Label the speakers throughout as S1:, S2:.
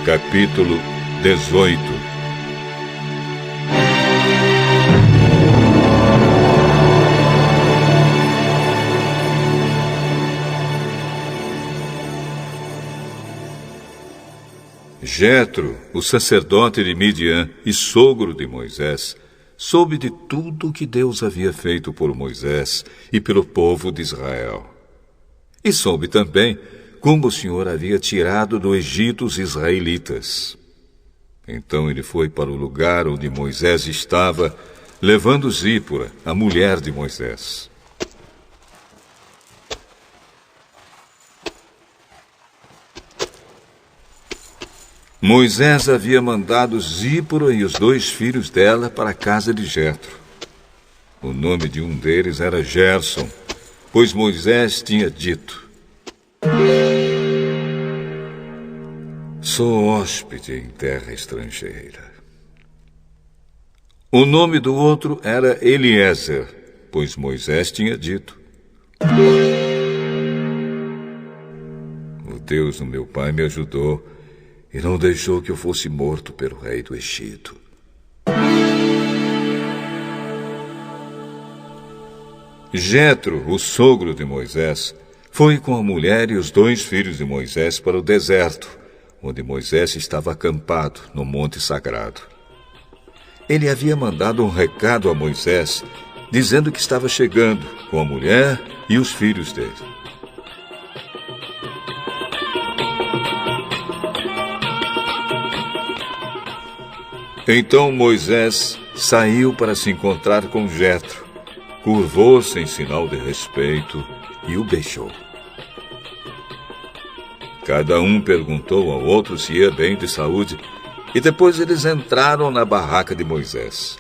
S1: Capítulo 18. Jetro, o sacerdote de Midian e sogro de Moisés, soube de tudo o que Deus havia feito por Moisés e pelo povo de Israel. E soube também como o Senhor havia tirado do Egito os israelitas. Então ele foi para o lugar onde Moisés estava, levando Zípora, a mulher de Moisés. Moisés havia mandado Zípora e os 2 filhos dela para a casa de Jetro. O nome de um deles era Gerson, pois Moisés tinha dito: sou hóspede em terra estrangeira. O nome do outro era Eliezer, pois Moisés tinha dito: o Deus do meu pai me ajudou e não deixou que eu fosse morto pelo rei do Egito. Jetro, o sogro de Moisés, foi com a mulher e os 2 filhos de Moisés para o deserto, onde Moisés estava acampado no monte sagrado. Ele havia mandado um recado a Moisés, dizendo que estava chegando com a mulher e os filhos dele. Então Moisés saiu para se encontrar com Jetro, curvou-se em sinal de respeito e o beijou. Cada um perguntou ao outro se ia bem de saúde, e depois eles entraram na barraca de Moisés.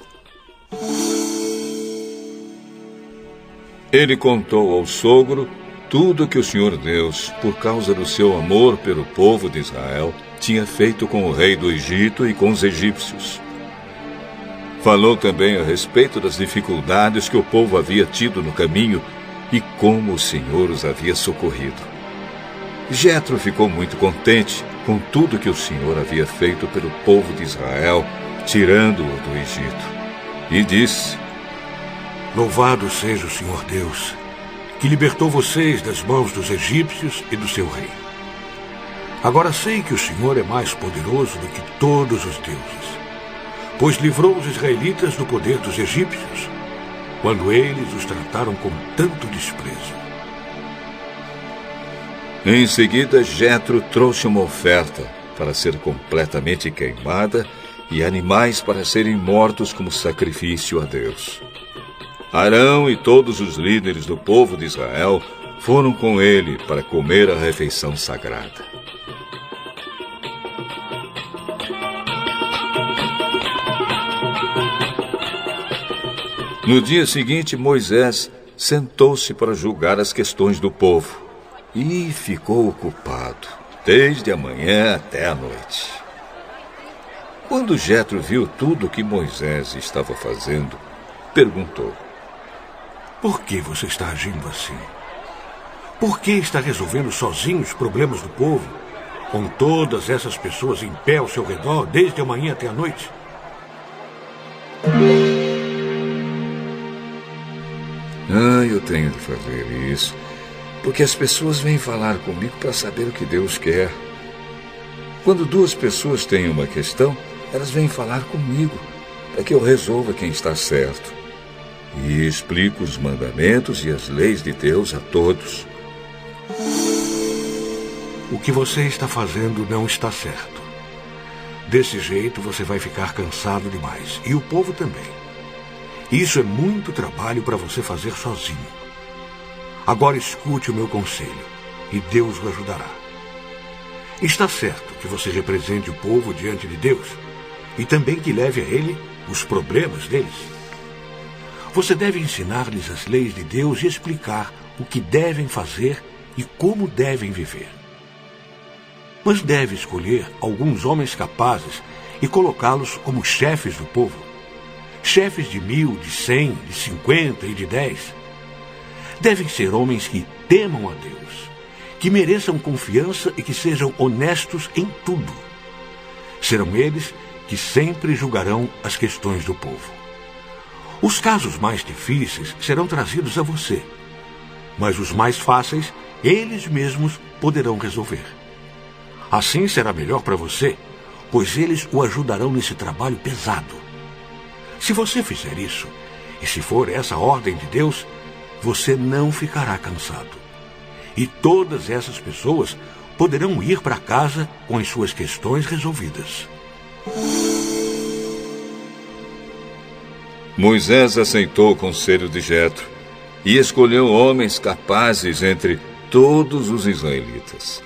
S1: Ele contou ao sogro tudo que o Senhor Deus, por causa do seu amor pelo povo de Israel, tinha feito com o rei do Egito e com os egípcios. Falou também a respeito das dificuldades que o povo havia tido no caminho e como o Senhor os havia socorrido. Jetro ficou muito contente com tudo que o Senhor havia feito pelo povo de Israel, tirando-o do Egito. E disse:
S2: louvado seja o Senhor Deus, que libertou vocês das mãos dos egípcios e do seu rei. Agora sei que o Senhor é mais poderoso do que todos os deuses, pois livrou os israelitas do poder dos egípcios, quando eles os trataram com tanto desprezo.
S1: Em seguida, Jetro trouxe uma oferta para ser completamente queimada e animais para serem mortos como sacrifício a Deus. Arão e todos os líderes do povo de Israel foram com ele para comer a refeição sagrada. No dia seguinte, Moisés sentou-se para julgar as questões do povo e ficou ocupado, desde a manhã até a noite. Quando Jetro viu tudo o que Moisés estava fazendo, perguntou:
S2: por que você está agindo assim? Por que está resolvendo sozinho os problemas do povo, com todas essas pessoas em pé ao seu redor, desde a manhã até a noite?
S1: Eu tenho de fazer isso, porque as pessoas vêm falar comigo para saber o que Deus quer. Quando 2 pessoas têm uma questão, elas vêm falar comigo, para que eu resolva quem está certo. E explico os mandamentos e as leis de Deus a todos.
S2: O que você está fazendo não está certo. Desse jeito você vai ficar cansado demais, e o povo também. Isso é muito trabalho para você fazer sozinho. Agora escute o meu conselho, e Deus o ajudará. Está certo que você represente o povo diante de Deus, e também que leve a ele os problemas deles. Você deve ensinar-lhes as leis de Deus e explicar o que devem fazer e como devem viver. Mas deve escolher alguns homens capazes e colocá-los como chefes do povo. Chefes de 1000, de 100, de 50 e de 10. Devem ser homens que temam a Deus, que mereçam confiança e que sejam honestos em tudo. Serão eles que sempre julgarão as questões do povo. Os casos mais difíceis serão trazidos a você, mas os mais fáceis, eles mesmos poderão resolver. Assim será melhor para você, pois eles o ajudarão nesse trabalho pesado. Se você fizer isso, e se for essa a ordem de Deus, você não ficará cansado. E todas essas pessoas poderão ir para casa com as suas questões resolvidas.
S1: Moisés aceitou o conselho de Jetro e escolheu homens capazes entre todos os israelitas.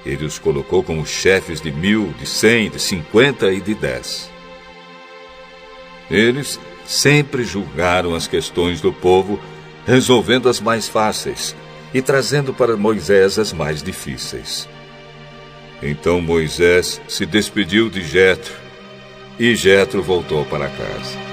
S1: Ele os colocou como chefes de 1.000, de 100, de 50 e de 10. Eles sempre julgaram as questões do povo, resolvendo as mais fáceis e trazendo para Moisés as mais difíceis. Então Moisés se despediu de Jetro e Jetro voltou para casa.